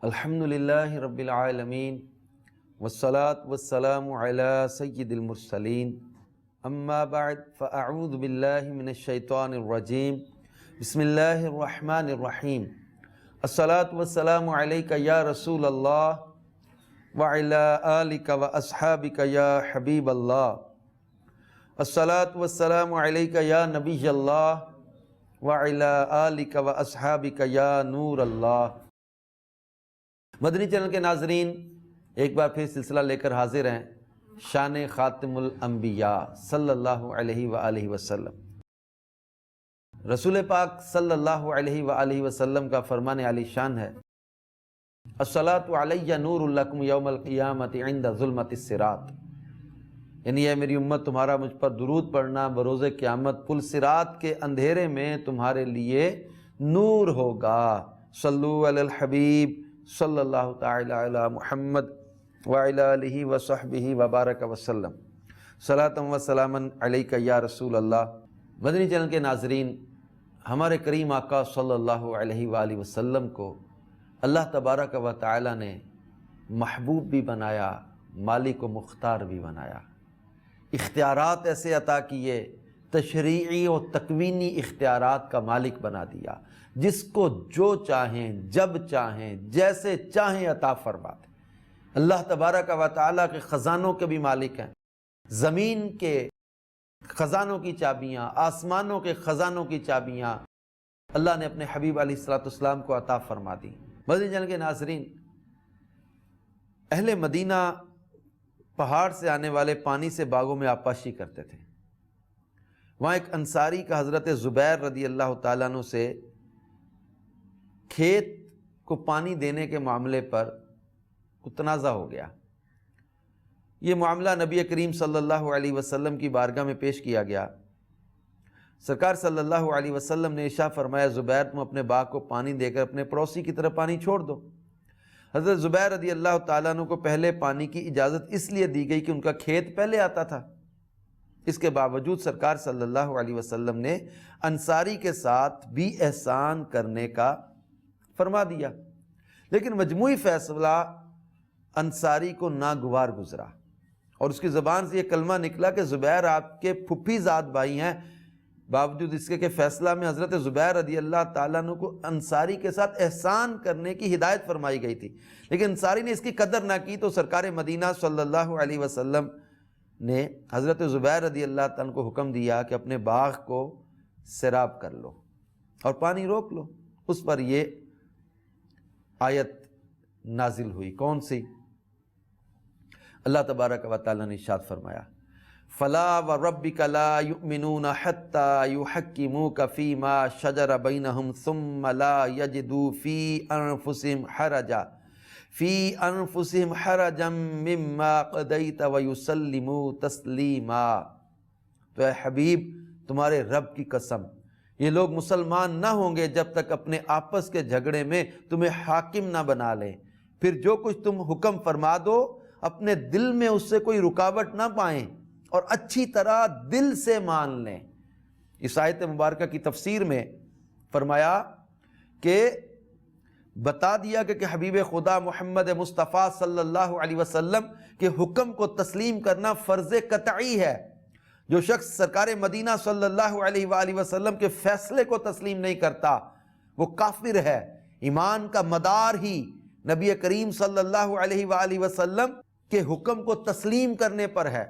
الحمدللہ رب العالمین والصلاة والسلام علی سید المرسلین اما بعد فاعوذ باللہ من الشیطان الرجیم بسم اللہ الرحمن الرحیم الصلاة والسلام علیک یا رسول اللہ وعلی آلک واصحابک یا حبیب اللہ الصلاة والسلام علیک یا نبی اللہ وعلی آلک واصحابک یا نور اللہ۔ مدنی چینل کے ناظرین، ایک بار پھر سلسلہ لے کر حاضر ہیں شان خاتم الانبیاء صلی اللہ علیہ وآلہ وسلم۔ رسول پاک صلی اللہ علیہ وآلہ وسلم کا فرمان عالی شان ہے، الصلاۃ علی نور لکم یوم القیامت عند ظلمت الصراط، یعنی اے میری امت، تمہارا مجھ پر درود پڑھنا بروز قیامت پل صراط کے اندھیرے میں تمہارے لیے نور ہوگا۔ صلو علی الحبیب صلی اللہ تعالی علی محمد وعلی آلہ وصحبہ وبارک وسلم، صلاۃ و سلاما علیک یا رسول اللہ۔ مدنی چینل کے ناظرین، ہمارے کریم آقا صلی اللہ علیہ وآلہ وسلم کو اللہ تبارک و تعالی نے محبوب بھی بنایا، مالک و مختار بھی بنایا، اختیارات ایسے عطا کیے، تشریعی و تکوینی اختیارات کا مالک بنا دیا، جس کو جو چاہیں جب چاہیں جیسے چاہیں عطا فرماتے۔ اللہ تبارک و تعالیٰ کے خزانوں کے بھی مالک ہیں، زمین کے خزانوں کی چابیاں، آسمانوں کے خزانوں کی چابیاں اللہ نے اپنے حبیب علیہ الصلوۃ والسلام کو عطا فرما دی۔ مدنی چینل کے ناظرین، اہل مدینہ پہاڑ سے آنے والے پانی سے باغوں میں آبپاشی کرتے تھے۔ وہاں ایک انصاری کا حضرت زبیر رضی اللہ تعالیٰ عنہ سے کھیت کو پانی دینے کے معاملے پر تنازع ہو گیا۔ یہ معاملہ نبی کریم صلی اللہ علیہ وسلم کی بارگاہ میں پیش کیا گیا۔ سرکار صلی اللہ علیہ وسلم نے ارشاد فرمایا، زبیر تم اپنے باغ کو پانی دے کر اپنے پڑوسی کی طرف پانی چھوڑ دو۔ حضرت زبیر رضی اللہ تعالیٰ عنہ کو پہلے پانی کی اجازت اس لیے دی گئی کہ ان کا کھیت پہلے آتا تھا۔ اس کے باوجود سرکار صلی اللہ علیہ وسلم نے انصاری کے ساتھ بھی احسان کرنے کا فرما دیا، لیکن مجموعی فیصلہ انصاری کو ناگوار گزرا اور اس کی زبان سے یہ کلمہ نکلا کہ زبیر آپ کے پھپھی زاد بھائی ہیں، باوجود اس کے کہ فیصلہ میں حضرت زبیر رضی اللہ تعالیٰ عنہ کو انصاری کے ساتھ احسان کرنے کی ہدایت فرمائی گئی تھی، لیکن انصاری نے اس کی قدر نہ کی، تو سرکار مدینہ صلی اللہ علیہ وسلم نے حضرت زبیر رضی اللہ تعالیٰ عنہ کو حکم دیا کہ اپنے باغ کو سیراب کر لو اور پانی روک لو۔ اس پر یہ آیت نازل ہوئی، کون سی؟ اللہ تبارک و تعالیٰ نے ارشاد فرمایا، فَلَا وَرَبِّكَ لَا يُؤْمِنُونَ حَتَّى يُحَكِّمُوكَ فِي مَا شَجَرَ بَيْنَهُمْ ثُمَّ لَا يَجِدُوا فِي أَنفُسِهِمْ حَرَجًا مِّمَّا قَضَيْتَ وَيُسَلِّمُوا تَسْلِيمًا۔ تو اے حبیب، تمہارے رب کی قسم، یہ لوگ مسلمان نہ ہوں گے جب تک اپنے آپس کے جھگڑے میں تمہیں حاکم نہ بنا لیں، پھر جو کچھ تم حکم فرما دو اپنے دل میں اس سے کوئی رکاوٹ نہ پائیں اور اچھی طرح دل سے مان لیں۔ اس آیت مبارکہ کی تفسیر میں فرمایا کہ بتا دیا کہ حبیب خدا محمد مصطفیٰ صلی اللہ علیہ وسلم کے حکم کو تسلیم کرنا فرض قطعی ہے۔ جو شخص سرکار مدینہ صلی اللہ علیہ وآلہ وسلم کے فیصلے کو تسلیم نہیں کرتا وہ کافر ہے۔ ایمان کا مدار ہی نبی کریم صلی اللہ علیہ وآلہ وسلم کے حکم کو تسلیم کرنے پر ہے۔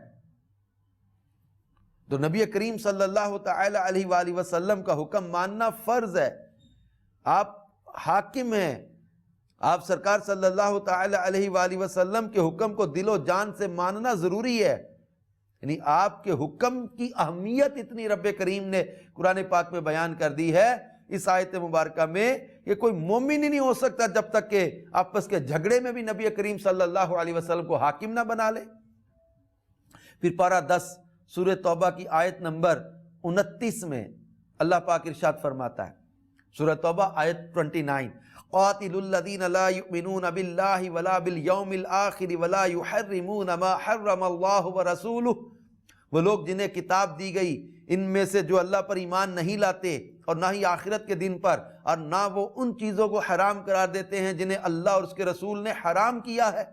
تو نبی کریم صلی اللہ تعالی علیہ وآلہ وسلم کا حکم ماننا فرض ہے۔ آپ حاکم ہیں، آپ سرکار صلی اللہ تعالی علیہ وآلہ وسلم کے حکم کو دل و جان سے ماننا ضروری ہے۔ یعنی آپ کے حکم کی اہمیت اتنی رب کریم نے قرآن پاک میں بیان کر دی ہے اس آیت مبارکہ میں کہ کوئی مومن ہی نہیں ہو سکتا جب تک کہ آپس کے جھگڑے میں بھی نبی کریم صلی اللہ علیہ وسلم کو حاکم نہ بنا لے۔ پھر پارہ 10 سورہ توبہ کی آیت نمبر 29 میں اللہ پاک ارشاد فرماتا ہے، سورہ توبہ آیت 29، قاتلوا الذین لا یؤمنون باللہ ولا بالیوم الآخر ولا یحرمون ما حرم اللہ ورسولہ، وہ لوگ جنہیں کتاب دی گئی ان میں سے جو اللہ پر ایمان نہیں لاتے اور نہ ہی آخرت کے دن پر، اور نہ وہ ان چیزوں کو حرام قرار دیتے ہیں جنہیں اللہ اور اس کے رسول نے حرام کیا ہے۔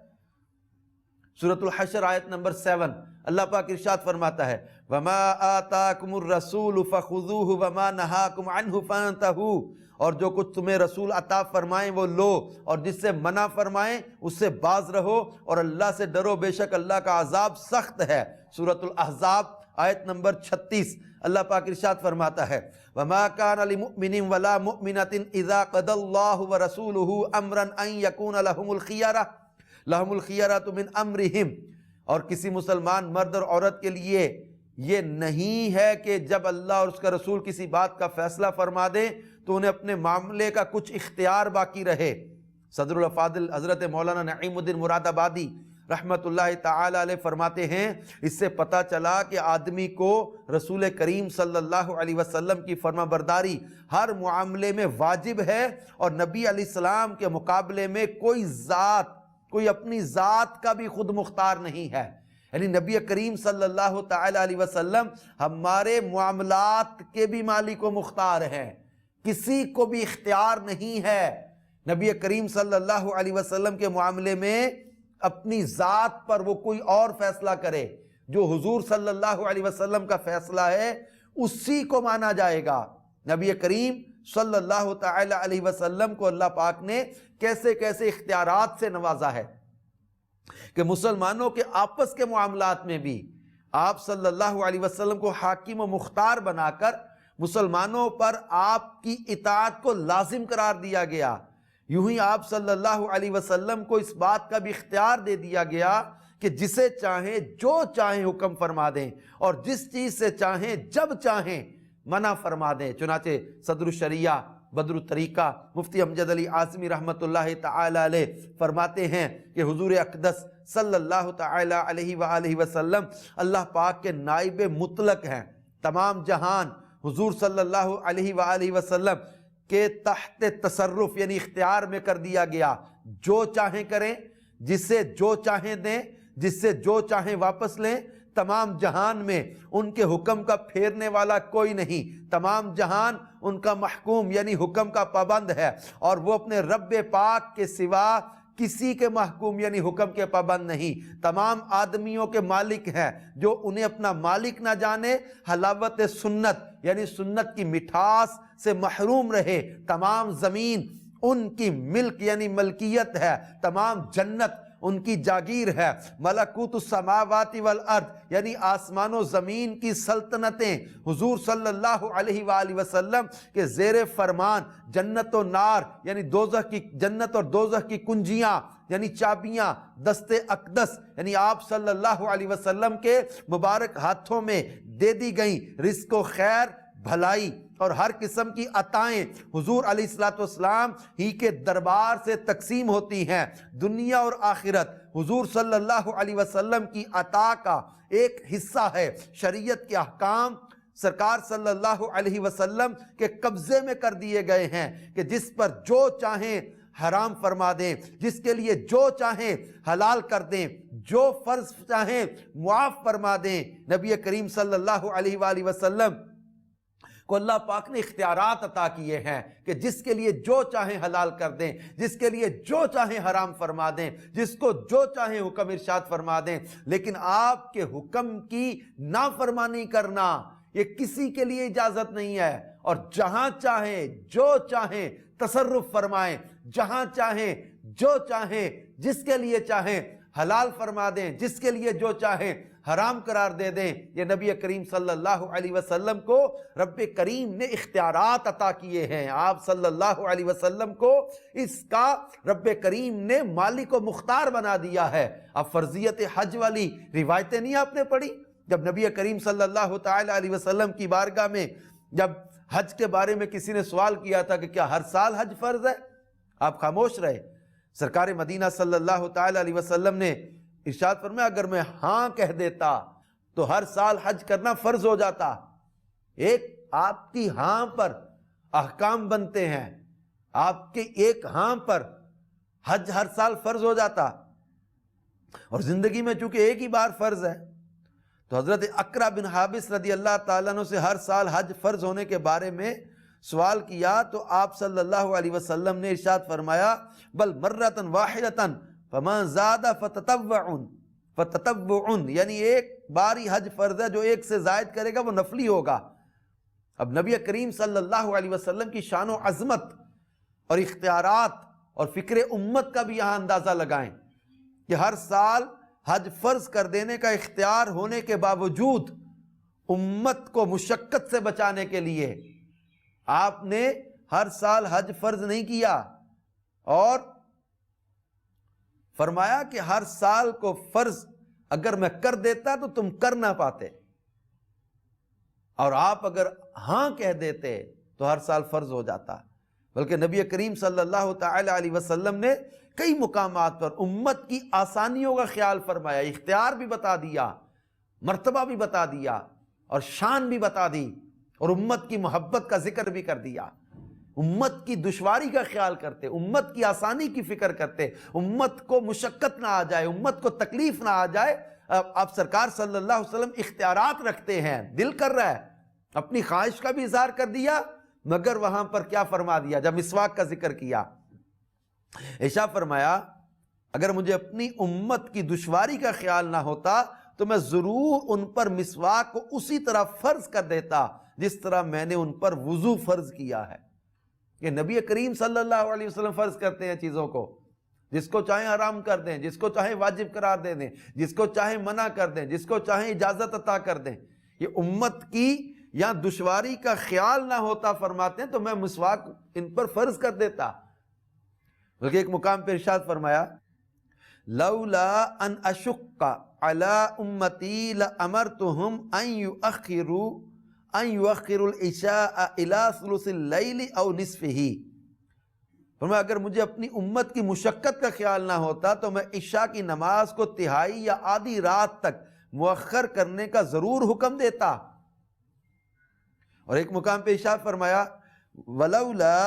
سورۃ الحشر آیت نمبر 7 اللہ پاک ارشاد فرماتا ہے وَمَا آتَاكُمُ الرَّسُولُ فَخُذُوهُ وَمَا نَهَاكُمْ عَنْهُ فَانْتَهُوا، اور جو کچھ تمہیں رسول عطا فرمائیں وہ لو، اور جس سے منع فرمائیں اس سے باز رہو، اور اللہ سے ڈرو، بے شک اللہ کا عذاب سخت ہے۔ سورۃ الاحزاب آیت نمبر 36 اللہ پاک ارشاد فرماتا ہے وَمَا كَانَ لِمُؤْمِنٍ وَلَا مُؤْمِنَةٍ إِذَا قَضَى اللَّهُ وَرَسُولُهُ أَمْرًا أَن يَكُونَ لَهُمُ الْخِيَرَةُ مِنْ أَمْرِهِمْ، اور کسی مسلمان مرد اور عورت کے لیے یہ نہیں ہے کہ جب اللہ اور اس کا رسول کسی بات کا فیصلہ فرما دیں تو انہیں اپنے معاملے کا کچھ اختیار باقی رہے۔ صدر الافاضل حضرت مولانا نعیم الدین مراد آبادی رحمت اللہ تعالی علیہ فرماتے ہیں اس سے پتہ چلا کہ آدمی کو رسول کریم صلی اللہ علیہ وسلم کی فرما برداری ہر معاملے میں واجب ہے، اور نبی علیہ السلام کے مقابلے میں کوئی اپنی ذات کا بھی خود مختار نہیں ہے۔ یعنی نبی کریم صلی اللہ تعالی علیہ وسلم ہمارے معاملات کے بھی مالک و مختار ہیں، کسی کو بھی اختیار نہیں ہے نبی کریم صلی اللہ علیہ وسلم کے معاملے میں اپنی ذات پر وہ کوئی اور فیصلہ کرے۔ جو حضور صلی اللہ علیہ وسلم کا فیصلہ ہے اسی کو مانا جائے گا۔ نبی کریم صلی اللہ تعالی علیہ وسلم کو اللہ پاک نے کیسے کیسے اختیارات سے نوازا ہے کہ مسلمانوں کے آپس کے معاملات میں بھی آپ صلی اللہ علیہ وسلم کو حاکم و مختار بنا کر مسلمانوں پر آپ کی اطاعت کو لازم قرار دیا گیا۔ یوں ہی آپ صلی اللہ علیہ وسلم کو اس بات کا بھی اختیار دے دیا گیا کہ جسے چاہیں جو چاہیں حکم فرما دیں، اور جس چیز سے چاہیں جب چاہیں منع فرما دیں۔ چنانچہ صدر الشریعہ بدر الطریقہ مفتی امجد علی اعظمی رحمت اللہ تعالی علیہ فرماتے ہیں کہ حضور اقدس صلی اللہ تعالی علیہ وآلہ وسلم اللہ پاک کے نائب مطلق ہیں۔ تمام جہان حضور صلی اللہ علیہ وآلہ وسلم کے تحت تصرف یعنی اختیار میں کر دیا گیا، جو چاہیں کریں، جس سے جو چاہیں دیں، جس سے جو چاہیں واپس لیں۔ تمام جہان میں ان کے حکم کا پھیرنے والا کوئی نہیں، تمام جہان ان کا محکوم یعنی حکم کا پابند ہے، اور وہ اپنے رب پاک کے سوا کسی کے محکوم یعنی حکم کے پابند نہیں۔ تمام آدمیوں کے مالک ہیں، جو انہیں اپنا مالک نہ جانے حلاوت سنت یعنی سنت کی مٹھاس سے محروم رہے۔ تمام زمین ان کی ملک یعنی ملکیت ہے، تمام جنت ان کی جاگیر ہے۔ ملکوت السماوات والارض یعنی آسمان و زمین کی سلطنتیں حضور صلی اللہ علیہ وآلہ وسلم کے زیر فرمان۔ جنت و نار یعنی جنت اور دوزخ کی کنجیاں یعنی چابیاں دست اقدس یعنی آپ صلی اللہ علیہ وسلم کے مبارک ہاتھوں میں دے دی گئیں۔ رزق و خیر، بھلائی اور ہر قسم کی عطائیں حضور علیہ السلام ہی کے دربار سے تقسیم ہوتی ہیں۔ دنیا اور آخرت حضور صلی اللہ علیہ وسلم کی عطا کا ایک حصہ ہے۔ شریعت کے احکام سرکار صلی اللہ علیہ وسلم کے قبضے میں کر دیے گئے ہیں کہ جس پر جو چاہیں حرام فرما دیں، جس کے لیے جو چاہیں حلال کر دیں، جو فرض چاہیں معاف فرما دیں۔ نبی کریم صلی اللہ علیہ وآلہ وسلم کو اللہ پاک نے اختیارات عطا کیے ہیں کہ جس کے لیے جو چاہیں حلال کر دیں، جس کے لیے جو چاہیں حرام فرما دیں، جس کو جو چاہیں حکم ارشاد فرما دیں۔ لیکن آپ کے حکم کی نافرمانی کرنا یہ کسی کے لیے اجازت نہیں ہے، اور جہاں چاہیں جو چاہیں تصرف فرمائیں، جہاں چاہیں جو چاہیں، جس کے لیے چاہیں حلال فرما دیں، جس کے لیے جو چاہیں حرام قرار دے دیں۔ یہ نبی کریم صلی اللہ علیہ وسلم کو رب کریم نے اختیارات عطا کیے ہیں۔ آپ صلی اللہ علیہ وسلم کو اس کا رب کریم نے مالک و مختار بنا دیا ہے۔ اب فرضیت حج والی روایتیں نہیں آپ نے پڑھی؟ جب نبی کریم صلی اللہ تعالی علیہ وسلم کی بارگاہ میں جب حج کے بارے میں کسی نے سوال کیا تھا کہ کیا ہر سال حج فرض ہے، آپ خاموش رہے۔ سرکار مدینہ صلی اللہ تعالی علیہ وسلم نے ارشاد فرمایا اگر میں ہاں کہہ دیتا تو ہر سال حج کرنا فرض ہو جاتا۔ ایک آپ کی ہاں پر احکام بنتے ہیں، آپ کے ایک ہاں پر حج ہر سال فرض ہو جاتا، اور زندگی میں چونکہ ایک ہی بار فرض ہے تو حضرت اقرا بن حابس رضی اللہ تعالیٰ عنہ سے ہر سال حج فرض ہونے کے بارے میں سوال کیا تو آپ صلی اللہ علیہ وسلم نے ارشاد فرمایا بل مرتن واحدتن فمن زاد فتطوع، یعنی ایک باری حج فرض ہے، جو ایک سے زائد کرے گا وہ نفلی ہوگا۔ اب نبی کریم صلی اللہ علیہ وسلم کی شان و عظمت اور اختیارات اور فکر امت کا بھی یہاں اندازہ لگائیں کہ ہر سال حج فرض کر دینے کا اختیار ہونے کے باوجود امت کو مشقت سے بچانے کے لیے آپ نے ہر سال حج فرض نہیں کیا، اور فرمایا کہ ہر سال کو فرض اگر میں کر دیتا تو تم کر نہ پاتے، اور آپ اگر ہاں کہہ دیتے تو ہر سال فرض ہو جاتا۔ بلکہ نبی کریم صلی اللہ تعالی علیہ وسلم نے کئی مقامات پر امت کی آسانیوں کا خیال فرمایا، اختیار بھی بتا دیا، مرتبہ بھی بتا دیا، اور شان بھی بتا دی، اور امت کی محبت کا ذکر بھی کر دیا۔ امت کی دشواری کا خیال کرتے، امت کی آسانی کی فکر کرتے، امت کو مشقت نہ آ جائے، امت کو تکلیف نہ آ جائے۔ آپ سرکار صلی اللہ علیہ وسلم اختیارات رکھتے ہیں، دل کر رہا ہے، اپنی خواہش کا بھی اظہار کر دیا، مگر وہاں پر کیا فرما دیا جب مسواک کا ذکر کیا؟ ارشاد فرمایا اگر مجھے اپنی امت کی دشواری کا خیال نہ ہوتا تو میں ضرور ان پر مسواک کو اسی طرح فرض کر دیتا جس طرح میں نے ان پر وضو فرض کیا ہے۔ کہ نبی کریم صلی اللہ علیہ وسلم فرض کرتے ہیں چیزوں کو، جس کو چاہیں حرام کر دیں، جس کو چاہیں واجب قرار دے دیں، جس کو چاہیں منع کر دیں، جس کو چاہیں اجازت عطا کر دیں۔ یہ امت کی یا دشواری کا خیال نہ ہوتا فرماتے ہیں تو میں مسواک ان پر فرض کر دیتا۔ بلکہ ایک مقام پہ ارشاد فرمایا لولا ان اشق علی امتی لامرتهم ان یؤخروا العشاء الى ثلث اللیل او نصفہ۔ فرمایا اگر مجھے اپنی امت کی مشقت کا خیال نہ ہوتا تو میں عشاء کی نماز کو تہائی یا آدھی رات تک مؤخر کرنے کا ضرور حکم دیتا۔ اور ایک مقام پہ ارشاد فرمایا ولولا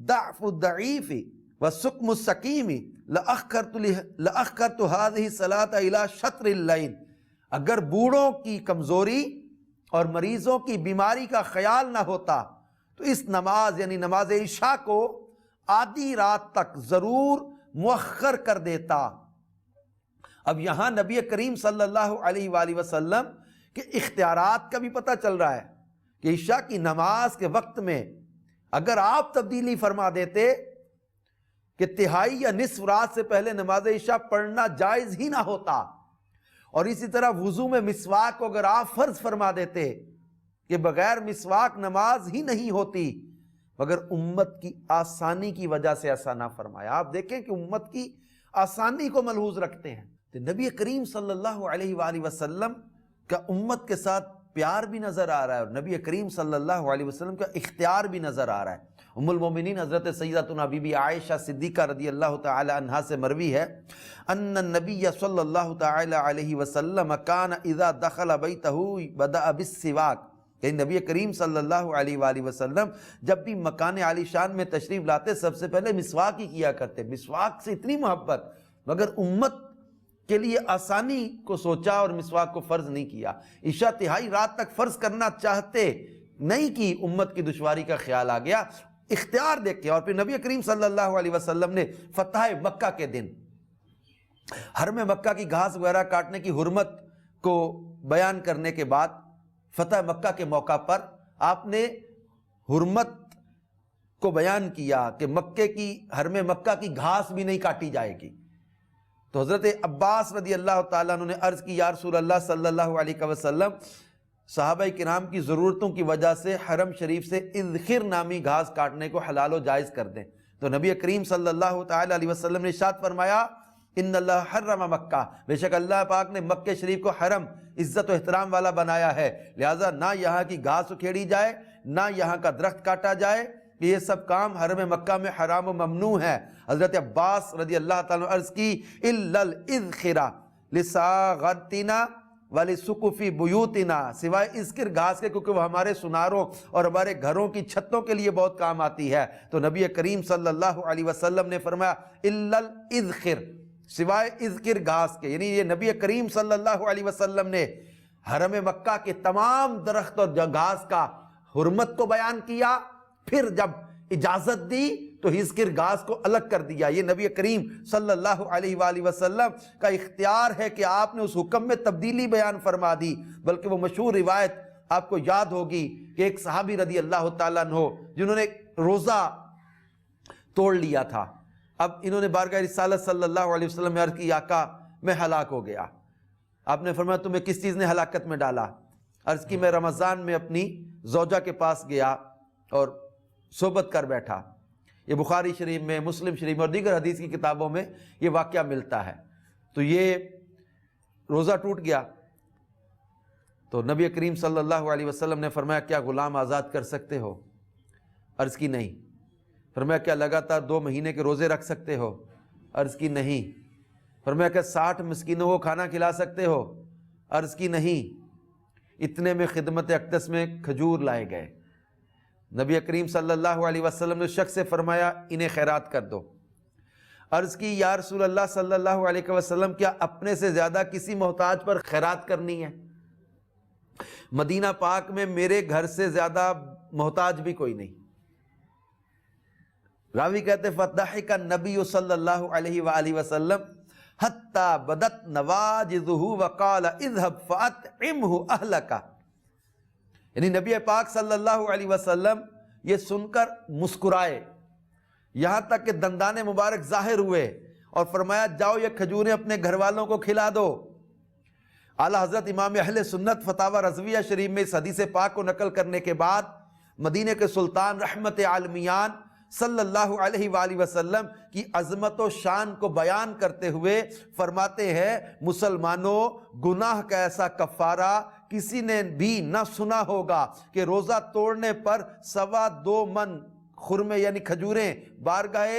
ضعف الضعیف وسقم السقیم لأخرت هذه الصلاة الى شطر اللیل۔ اگر بوڑھوں کی کمزوری اور مریضوں کی بیماری کا خیال نہ ہوتا تو اس نماز یعنی نماز عشاء کو آدھی رات تک ضرور مؤخر کر دیتا۔ اب یہاں نبی کریم صلی اللہ علیہ وآلہ وسلم کے اختیارات کا بھی پتہ چل رہا ہے کہ عشاء کی نماز کے وقت میں اگر آپ تبدیلی فرما دیتے کہ تہائی یا نصف رات سے پہلے نماز عشاء پڑھنا جائز ہی نہ ہوتا، اور اسی طرح وضو میں مسواک کو اگر آپ فرض فرما دیتے کہ بغیر مسواک نماز ہی نہیں ہوتی، مگر امت کی آسانی کی وجہ سے ایسا نہ فرمایا۔ آپ دیکھیں کہ امت کی آسانی کو ملحوظ رکھتے ہیں۔ تو نبی کریم صلی اللہ علیہ وآلہ وسلم کا امت کے ساتھ پیار بھی نظر آ رہا ہے، اور نبی کریم صلی اللہ علیہ وسلم کا اختیار بھی نظر آ رہا ہے۔ ام المومنین حضرت سیدتنا بی بی عائشہ صدیقہ رضی اللہ تعالی عنہا سے مروی ہے ان النبی صلی اللہ تعالی علیہ وسلم کان اذا دخل بیتہ بدأ بالسواک، کہ نبی کریم صلی اللہ علیہ وآلہ وسلم جب بھی مکان عالی شان میں تشریف لاتے سب سے پہلے مسواک ہی کیا کرتے۔ مسواک سے اتنی محبت، مگر امت کے لیے آسانی کو سوچا اور مسواک کو فرض نہیں کیا۔ عشاء تہائی رات تک فرض کرنا چاہتے نہیں کی، امت کی دشواری کا خیال آ گیا، اختیار دیکھ کے۔ اور پھر نبی کریم صلی اللہ علیہ وسلم نے فتح مکہ کے دن حرم مکہ کی گھاس وغیرہ کاٹنے کی حرمت کو بیان کرنے کے بعد فتح مکہ کے موقع پر آپ نے حرمت کو بیان کیا کہ مکے کی حرم مکہ کی گھاس بھی نہیں کاٹی جائے گی۔ تو حضرت عباس رضی اللہ تعالیٰ عنہ نے عرض کی یا رسول اللہ صلی اللہ علیہ وسلم صحابہ کرام کی ضرورتوں کی وجہ سے حرم شریف سے اذخر نامی گھاس کاٹنے کو حلال و جائز کر دیں۔ تو نبی کریم صلی اللہ تعالی علیہ وسلم نے ارشاد فرمایا ان اللہ حرم مکہ، بے شک اللہ پاک نے مکہ شریف کو حرم عزت و احترام والا بنایا ہے، لہٰذا نہ یہاں کی گھاس اکھیڑی جائے نہ یہاں کا درخت کاٹا جائے، کہ یہ سب کام حرم مکہ میں حرام و ممنوع ہے۔ حضرت عباس رضی اللہ تعالیٰ عنہ عرض کی الا الاذخر لساغتنا وَلِسُقُفِ بُيُوتِنَا، سوائے اذکر گھاس کے، کیونکہ وہ ہمارے سناروں اور ہمارے گھروں کی چھتوں کے لیے بہت کام آتی ہے۔ تو نبی کریم صلی اللہ علیہ وسلم نے فرمایا اِلَّا الْإِذْخِرْ، سوائے اذکر گھاس کے، یعنی یہ نبی کریم صلی اللہ علیہ وسلم نے حرم مکہ کے تمام درخت اور گھاس کا حرمت کو بیان کیا، پھر جب اجازت دی تو حذکر گھاس کو الگ کر دیا۔ یہ نبی کریم صلی اللہ علیہ وآلہ وسلم کا اختیار ہے کہ آپ نے اس حکم میں تبدیلی بیان فرما دی۔ بلکہ وہ مشہور روایت آپ کو یاد ہوگی کہ ایک صحابی رضی اللہ تعالیٰ عنہ جنہوں نے روزہ توڑ لیا تھا، اب انہوں نے بارگاہ رسالت صلی اللہ علیہ وسلم میں عرض کی، آقا میں ہلاک ہو گیا۔ آپ نے فرمایا تمہیں کس چیز نے ہلاکت میں ڈالا؟ عرض کی میں رمضان میں اپنی زوجہ کے پاس گیا اور صحبت کر بیٹھا۔ یہ بخاری شریف میں، مسلم شریف میں اور دیگر حدیث کی کتابوں میں یہ واقعہ ملتا ہے۔ تو یہ روزہ ٹوٹ گیا تو نبی کریم صلی اللہ علیہ وسلم نے فرمایا کیا غلام آزاد کر سکتے ہو؟ عرض کی نہیں۔ فرمایا کیا لگاتار 2 مہینے کے روزے رکھ سکتے ہو؟ عرض کی نہیں۔ فرمایا کیا 60 مسکینوں کو کھانا کھلا سکتے ہو؟ عرض کی نہیں۔ اتنے میں خدمت اقدس میں کھجور لائے گئے۔ نبی کریم صلی اللہ علیہ وسلم نے شخص سے فرمایا انہیں خیرات کر دو۔ عرض کی یا رسول اللہ صلی اللہ علیہ وسلم کیا اپنے سے زیادہ کسی محتاج پر خیرات کرنی ہے؟ مدینہ پاک میں میرے گھر سے زیادہ محتاج بھی کوئی نہیں۔ راوی کہتے فضحک النبی صلی اللہ علیہ وآلہ وسلم حتی بدت نواجذہ وقال اذهب فاطعمہ اہلک، یعنی نبی پاک صلی اللہ علیہ وسلم یہ سن کر مسکرائے یہاں تک کہ دندان مبارک ظاہر ہوئے اور فرمایا جاؤ یہ کھجوریں اپنے گھر والوں کو کھلا دو۔ اعلیٰ حضرت امام اہل سنت فتاوی رضویہ شریف میں اس حدیث پاک کو نقل کرنے کے بعد مدینہ کے سلطان رحمت عالمیان صلی اللہ علیہ وآلہ وسلم کی عظمت و شان کو بیان کرتے ہوئے فرماتے ہیں مسلمانوں گناہ کا ایسا کفارہ کسی نے بھی نہ سنا ہوگا کہ روزہ توڑنے پر 2.25 من خرمے یعنی کھجوریں بارگاہ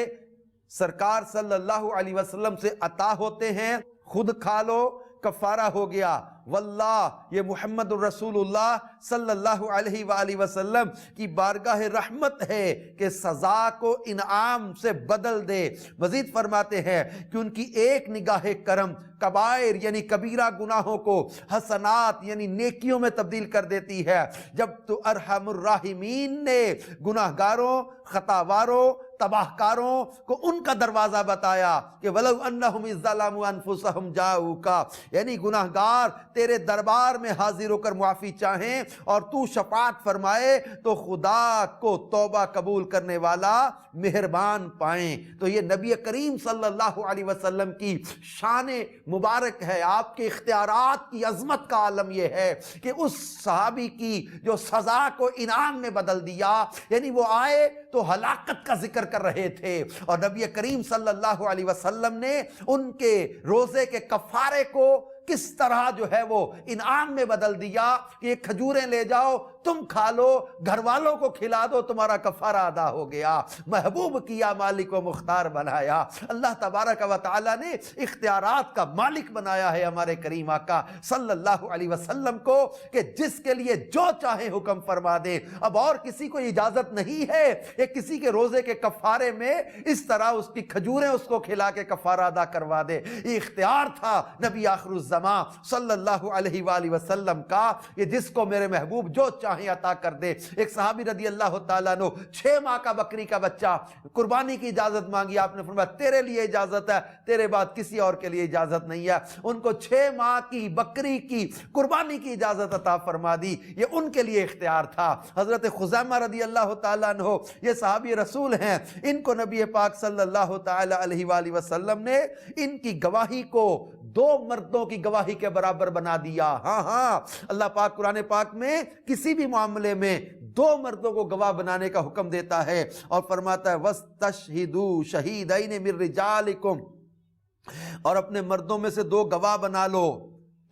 سرکار صلی اللہ علیہ وسلم سے عطا ہوتے ہیں، خود کھا لو کفارہ ہو گیا۔ واللہ یہ محمد الرسول اللہ صلی اللہ علیہ وآلہ وسلم کی بارگاہ رحمت ہے کہ سزا کو انعام سے بدل دے۔ مزید فرماتے ہیں کہ ان کی ایک نگاہ کرم کبائر یعنی کبیرہ گناہوں کو حسنات یعنی نیکیوں میں تبدیل کر دیتی ہے۔ جب تو ارحم الراحمین نے گناہگاروں، خطاواروں، تباہ کاروں کو ان کا دروازہ بتایا کہ وَلَوْ أَنَّهُمْ إِذْ ظَلَمُوا أَنفُسَهُمْ جَاءُوكَ، یعنی گناہگار تیرے دربار میں حاضر ہو کر معافی چاہیں اور تو شفاعت فرمائے تو خدا کو توبہ قبول کرنے والا مہربان پائیں۔ تو یہ نبی کریم صلی اللہ علیہ وسلم کی شان مبارک ہے، آپ کے اختیارات کی عظمت کا عالم یہ ہے کہ اس صحابی کی جو سزا کو انعام میں بدل دیا، یعنی وہ آئے تو ہلاکت کا ذکر کر رہے تھے اور نبی کریم صلی اللہ علیہ وسلم نے ان کے روزے کے کفارے کو کس طرح جو ہے وہ انعام میں بدل دیا کہ یہ کھجوریں لے جاؤ تم کھا لو، گھر والوں کو کھلا دو، تمہارا کفارہ ادا ہو گیا۔ محبوب کیا مالک و مختار بنایا۔ اللہ تبارک و تعالی نے اختیارات کا مالک بنایا ہے ہمارے کریم آقا صلی اللہ علیہ وسلم کو کہ جس کے لیے جو چاہے حکم فرما دے۔ اب اور کسی کو اجازت نہیں ہے کہ کسی کے روزے کے کفارے میں اس طرح اس کی کھجوریں اس کو کھلا کے کفارہ ادا کروا دے۔ یہ اختیار تھا نبی آخر الزمان صلی اللہ علیہ وآلہ وسلم کا کہ جس کو میرے محبوب جو چاہیں عطا کر دے۔ ایک صحابی رضی اللہ تعالیٰ عنہ 6 ماہ کا بکری کا بچہ قربانی کی اجازت مانگی، آپ نے فرمایا تیرے لیے اجازت ہے، تیرے بعد کسی اور کے لیے اجازت نہیں ہے۔ ان کو 6 ماہ کی بکری کی قربانی کی اجازت عطا فرما دی، یہ ان کے لیے اختیار تھا۔ حضرت خزیمہ رضی اللہ تعالیٰ عنہ یہ صحابی رسول ہیں، ان کو نبی پاک صلی اللہ تعالیٰ علیہ وآلہ وسلم نے ان کی گواہی کو 2 مردوں کی گواہی کے برابر بنا دیا۔ ہاں اللہ پاک قرآن پاک میں کسی بھی معاملے میں 2 مردوں کو گواہ بنانے کا حکم دیتا ہے اور فرماتا ہے وَاسْتَشْهِدُوا شَهِيدَيْنِ مِن رِجَالِكُمْ، اور اپنے مردوں میں سے 2 گواہ بنا لو۔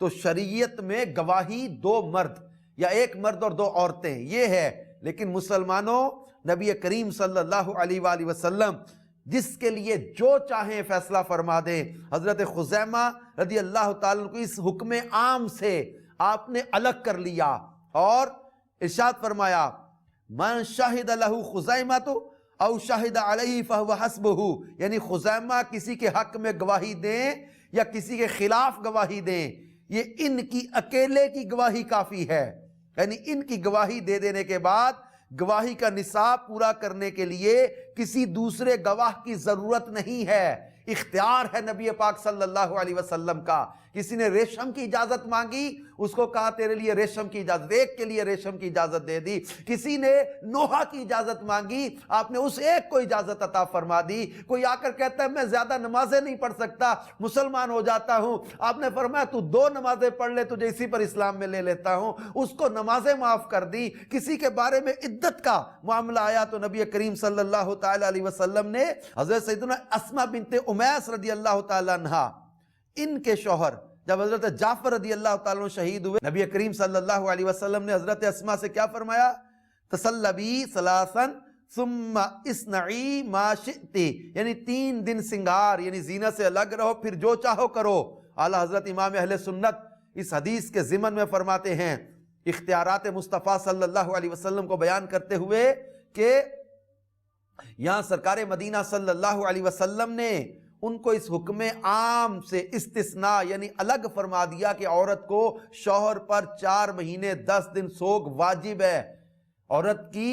تو شریعت میں گواہی 2 مرد یا 1 مرد اور 2 عورتیں یہ ہے، لیکن مسلمانوں نبی کریم صلی اللہ علیہ وآلہ وسلم جس کے لیے جو چاہیں فیصلہ فرما دیں۔ حضرت خزیمہ رضی اللہ تعالیٰ کو اس حکم عام سے آپ نے الگ کر لیا اور ارشاد فرمایا من شاہد لہ خزیمہ تو او شاہد علیہ فہو حسبہ، یعنی خزیمہ کسی کے حق میں گواہی دیں یا کسی کے خلاف گواہی دیں، یہ ان کی اکیلے کی گواہی کافی ہے، یعنی ان کی گواہی دے دینے کے بعد گواہی کا نصاب پورا کرنے کے لیے کسی دوسرے گواہ کی ضرورت نہیں ہے، اختیار ہے نبی پاک صلی اللہ علیہ وسلم کا۔ کسی نے ریشم کی اجازت مانگی، اس کو کہا تیرے لیے ریشم کی اجازت، ایک کے لیے ریشم کی اجازت دے دی۔ کسی نے نوحہ کی اجازت مانگی، آپ نے اس ایک کو اجازت عطا فرما دی۔ کوئی آ کر کہتا ہے میں زیادہ نمازیں نہیں پڑھ سکتا، مسلمان ہو جاتا ہوں، آپ نے فرمایا تو 2 نمازیں پڑھ لے، تجھے اسی پر اسلام میں لے لیتا ہوں، اس کو نمازیں معاف کر دی۔ کسی کے بارے میں عدت کا معاملہ آیا تو نبی کریم صلی اللہ تعالی علیہ وسلم نے حضرت سیدنا اسماء بنت امیس رضی اللہ تعالی عنہ، ان کے شوہر جب حضرت جعفر رضی اللہ تعالیٰ عنہ شہید ہوئے، نبی کریم صلی اللہ علیہ وسلم نے حضرت اسماء سے کیا فرمایا؟ تسلبی ثلاثاً ثم اصنعی ما شئتی، یعنی 3 دن سنگار یعنی زینت سے الگ رہو، پھر جو چاہو کرو۔ اعلیٰ حضرت امام اہل سنت اس حدیث کے ضمن میں فرماتے ہیں، اختیارات مصطفیٰ صلی اللہ علیہ وسلم کو بیان کرتے ہوئے کہ یہاں سرکار مدینہ صلی اللہ علیہ وسلم نے ان کو اس حکم عام سے استثناء یعنی الگ فرما دیا کہ عورت کو شوہر پر 4 مہینے 10 دن سوگ واجب ہے۔ عورت کی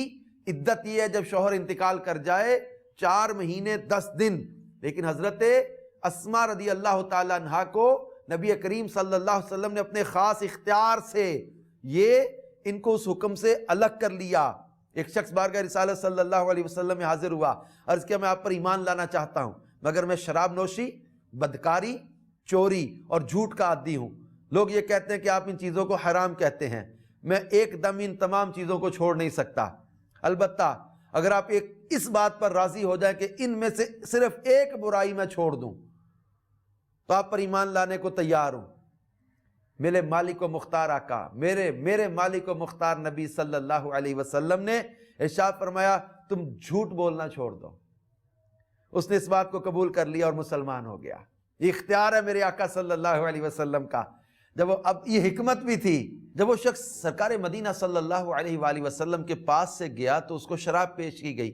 عدت یہ ہے جب شوہر انتقال کر جائے 4 مہینے 10 دن، لیکن حضرت اسماء رضی اللہ تعالیٰ عنہا کو نبی کریم صلی اللہ علیہ وسلم نے اپنے خاص اختیار سے یہ ان کو اس حکم سے الگ کر لیا۔ ایک شخص بارگاہ رسالت صلی اللہ علیہ وسلم میں حاضر ہوا، عرض کیا میں آپ پر ایمان لانا چاہتا ہوں، مگر میں شراب نوشی، بدکاری، چوری اور جھوٹ کا عادی ہوں۔ لوگ یہ کہتے ہیں کہ آپ ان چیزوں کو حرام کہتے ہیں، میں ایک دم ان تمام چیزوں کو چھوڑ نہیں سکتا، البتہ اگر آپ اس بات پر راضی ہو جائیں کہ ان میں سے صرف ایک برائی میں چھوڑ دوں تو آپ پر ایمان لانے کو تیار ہوں۔ میرے مالک و مختار آقا، میرے مالک و مختار نبی صلی اللہ علیہ وسلم نے ارشاد فرمایا تم جھوٹ بولنا چھوڑ دو۔ اس نے اس بات کو قبول کر لیا اور مسلمان ہو گیا۔ یہ اختیار ہے میرے آقا صلی اللہ علیہ وسلم کا۔ اب یہ حکمت بھی تھی، جب وہ شخص سرکار مدینہ صلی اللہ علیہ وآلہ وسلم کے پاس سے گیا تو اس کو شراب پیش کی گئی۔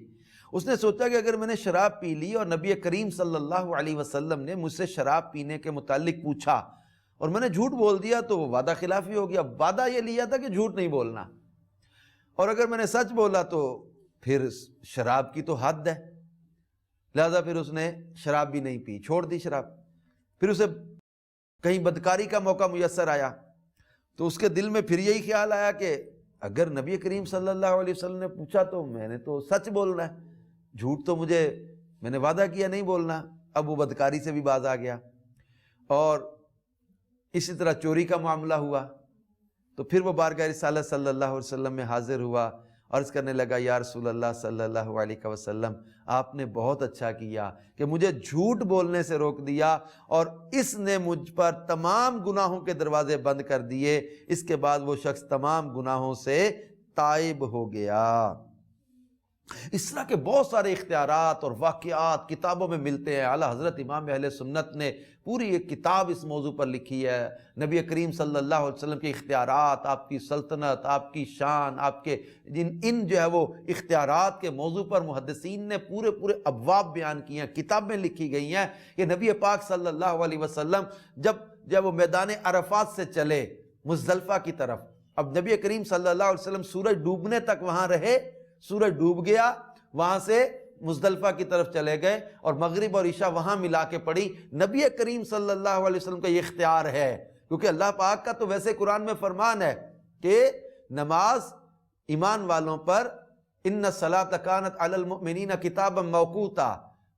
اس نے سوچا کہ اگر میں نے شراب پی لی اور نبی کریم صلی اللہ علیہ وسلم نے مجھ سے شراب پینے کے متعلق پوچھا اور میں نے جھوٹ بول دیا تو وہ وعدہ خلافی ہو گیا۔ وعدہ یہ لیا تھا کہ جھوٹ نہیں بولنا، اور اگر میں نے سچ بولا تو پھر شراب کی تو حد ہے، لہذا پھر اس نے شراب بھی نہیں پی، چھوڑ دی شراب۔ پھر اسے کہیں بدکاری کا موقع میسر آیا تو اس کے دل میں پھر یہی خیال آیا کہ اگر نبی کریم صلی اللہ علیہ وسلم نے پوچھا تو میں نے تو سچ بولنا ہے، جھوٹ تو میں نے وعدہ کیا نہیں بولنا۔ اب وہ بدکاری سے بھی باز آ گیا، اور اسی طرح چوری کا معاملہ ہوا تو پھر وہ بارگاہ رسالت صلی اللہ علیہ وسلم میں حاضر ہوا، عرض کرنے لگا یا رسول اللہ صلی اللہ علیہ وسلم، آپ نے بہت اچھا کیا کہ مجھے جھوٹ بولنے سے روک دیا، اور اس نے مجھ پر تمام گناہوں کے دروازے بند کر دیے۔ اس کے بعد وہ شخص تمام گناہوں سے تائب ہو گیا۔ اس طرح کے بہت سارے اختیارات اور واقعات کتابوں میں ملتے ہیں۔ اعلیٰ حضرت امام اہل سنت نے پوری ایک کتاب اس موضوع پر لکھی ہے، نبی کریم صلی اللہ علیہ وسلم کے اختیارات، آپ کی سلطنت، آپ کی شان، آپ کے ان جو ہے وہ اختیارات کے موضوع پر محدثین نے پورے ابواب بیان کیے ہیں، کتابیں لکھی گئی ہیں کہ نبی پاک صلی اللہ علیہ وسلم جب وہ میدان عرفات سے چلے مزدلفہ کی طرف، اب نبی کریم صلی اللہ علیہ وسلم سورج ڈوبنے تک وہاں رہے، سورج ڈوب گیا، وہاں سے مزدلفہ کی طرف چلے گئے اور مغرب اور عشاء وہاں ملا کے پڑھی۔ نبی کریم صلی اللہ علیہ وسلم کا یہ اختیار ہے، کیونکہ اللہ پاک کا تو ویسے قرآن میں فرمان ہے کہ نماز ایمان والوں پر ان الصلاۃ کانت علی المؤمنین کتابا موقوتا،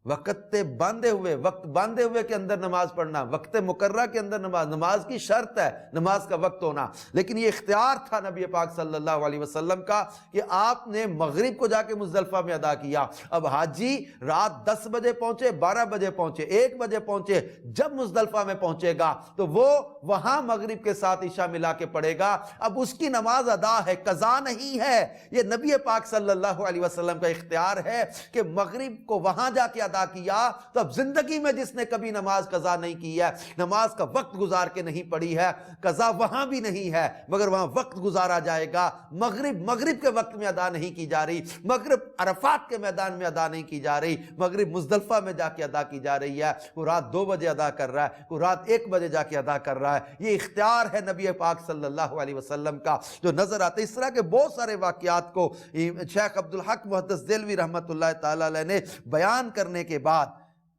وقت باندھے ہوئے کے اندر نماز پڑھنا، وقت مقررہ کے اندر نماز کی شرط ہے نماز کا وقت ہونا، لیکن یہ اختیار تھا نبی پاک صلی اللہ علیہ وسلم کا کہ آپ نے مغرب کو جا کے مزدلفہ میں ادا کیا۔ اب حاجی رات 10 بجے پہنچے، 12 بجے پہنچے، 1 بجے پہنچے، جب مزدلفہ میں پہنچے گا تو وہ وہاں مغرب کے ساتھ عشاء ملا کے پڑھے گا۔ اب اس کی نماز ادا ہے، قضا نہیں ہے۔ یہ نبی پاک صلی اللہ علیہ وسلم کا اختیار ہے کہ مغرب کو وہاں جا کے ادا کیا تو اب زندگی میں جس نے کبھی نماز قضا نہیں کی ہے، نماز کا وقت گزار کے نہیں پڑھی ہے، قضا وہاں بھی نہیں ہے مگر وہاں وقت گزارا جائے گا، مغرب کے وقت میں ادا نہیں کی جا رہی، مغرب عرفات کے میدان میں ادا نہیں کی جا رہی، مغرب مزدلفہ میں جا کے ادا کی جا رہی ہے، کوئی رات 2 بجے ادا کر رہا ہے، کوئی رات 1 بجے جا کے ادا کر رہا ہے۔ یہ اختیار ہے نبی پاک صلی اللہ علیہ وسلم کا جو نظر آتا ہے۔ اس طرح کے بہت سارے واقعات کو شیخ عبدالحق محدث دہلوی رحمۃ اللہ تعالی علیہ نے بیان کرنے کے بعد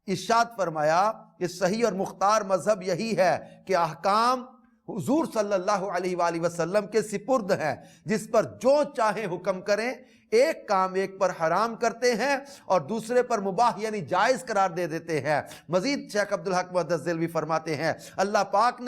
ارشاد فرمایا کہ صحیح اور مختار مذہب یہی ہے کہ احکام حضور صلی اللہ علیہ وآلہ وسلم کے سپرد ہیں، جس پر جو چاہیں حکم کریں، ایک کام ایک پر حرام کرتے ہیں اور دوسرے پر مباح یعنی جائز قرار دے دیتے ہیں۔ مزید شیخ عبدالحق محدث دہلوی فرماتے ہیں اللہ پاک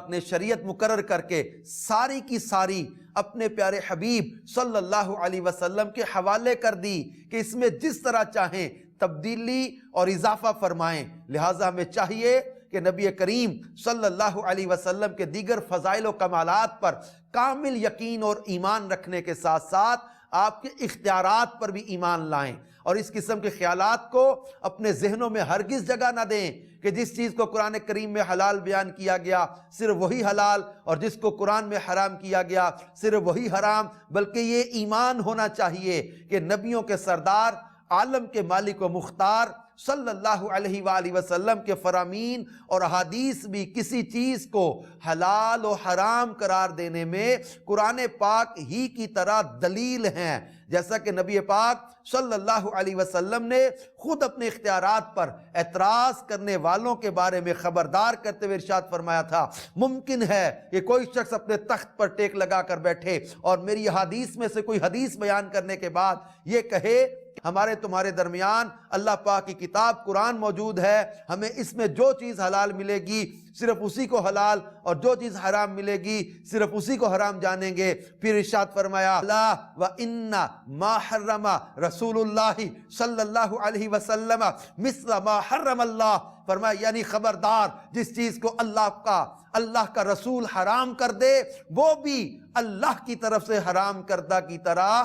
نے شریعت مقرر کر کے ساری کی ساری اپنے پیارے حبیب صلی اللہ علیہ وسلم کے حوالے کر دی کہ اس میں جس طرح چاہیں تبدیلی اور اضافہ فرمائیں، لہٰذا ہمیں چاہیے کہ نبی کریم صلی اللہ علیہ وسلم کے دیگر فضائل و کمالات پر کامل یقین اور ایمان رکھنے کے ساتھ ساتھ آپ کے اختیارات پر بھی ایمان لائیں، اور اس قسم کے خیالات کو اپنے ذہنوں میں ہرگز جگہ نہ دیں کہ جس چیز کو قرآن کریم میں حلال بیان کیا گیا صرف وہی حلال، اور جس کو قرآن میں حرام کیا گیا صرف وہی حرام، بلکہ یہ ایمان ہونا چاہیے کہ نبیوں کے سردار، عالم کے مالک و مختار صلی اللہ علیہ وآلہ وسلم کے فرامین اور احادیث بھی کسی چیز کو حلال و حرام قرار دینے میں قرآن پاک ہی کی طرح دلیل ہیں، جیسا کہ نبی پاک صلی اللہ علیہ وسلم نے خود اپنے اختیارات پر اعتراض کرنے والوں کے بارے میں خبردار کرتے ہوئے ارشاد فرمایا تھا ممکن ہے کہ کوئی شخص اپنے تخت پر ٹیک لگا کر بیٹھے اور میری حدیث میں سے کوئی حدیث بیان کرنے کے بعد یہ کہے ہمارے تمہارے درمیان اللہ پاک کی کتاب قرآن موجود ہے، ہمیں اس میں جو چیز حلال ملے گی صرف اسی کو حلال اور جو چیز حرام ملے گی صرف اسی کو حرام جانیں گے۔ پھر ارشاد فرمایا لا وَإِنَّ مَا حَرَّمَ رسول اللہ صلی اللہ علیہ وسلم مثل ما حرم اللہ، فرمایا یعنی خبردار جس چیز کو اللہ کا رسول حرام کر دے وہ بھی اللہ کی طرف سے حرام کردہ کی طرح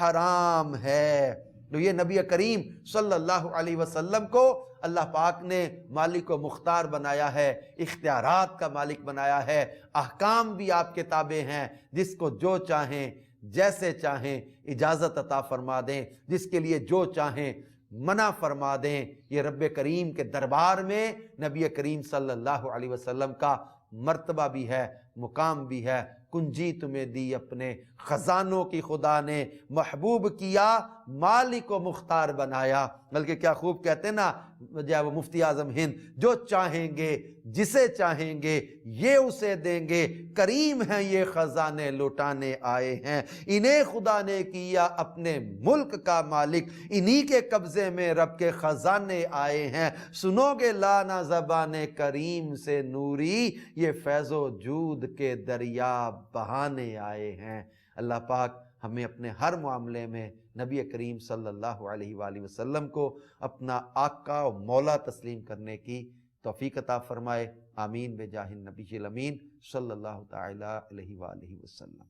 حرام ہے۔ تو یہ نبی کریم صلی اللہ علیہ وسلم کو اللہ پاک نے مالک و مختار بنایا ہے، اختیارات کا مالک بنایا ہے، احکام بھی آپ کے تابع ہیں، جس کو جو چاہیں جیسے چاہیں اجازت عطا فرما دیں، جس کے لیے جو چاہیں منع فرما دیں۔ یہ رب کریم کے دربار میں نبی کریم صلی اللہ علیہ وسلم کا مرتبہ بھی ہے، مقام بھی ہے۔ کنجی تمہیں دی اپنے خزانوں کی خدا نے، محبوب کیا مالک و مختار بنایا۔ بلکہ کیا خوب کہتے ہیں نا جب وہ مفتی اعظم ہند، جو چاہیں گے جسے چاہیں گے یہ اسے دیں گے، کریم ہیں یہ خزانے لوٹانے آئے ہیں، انہیں خدا نے کیا اپنے ملک کا مالک، انہی کے قبضے میں رب کے خزانے آئے ہیں، سنو گے لانا زبان کریم سے نوری، یہ فیض و جود کے دریا بہانے آئے ہیں۔ اللہ پاک ہمیں اپنے ہر معاملے میں نبی کریم صلی اللہ علیہ وآلہ وسلم کو اپنا آقا و مولا تسلیم کرنے کی توفیق عطا فرمائے۔ آمین بجاہ النبی الامین صلی اللہ تعالی علیہ وآلہ وسلم۔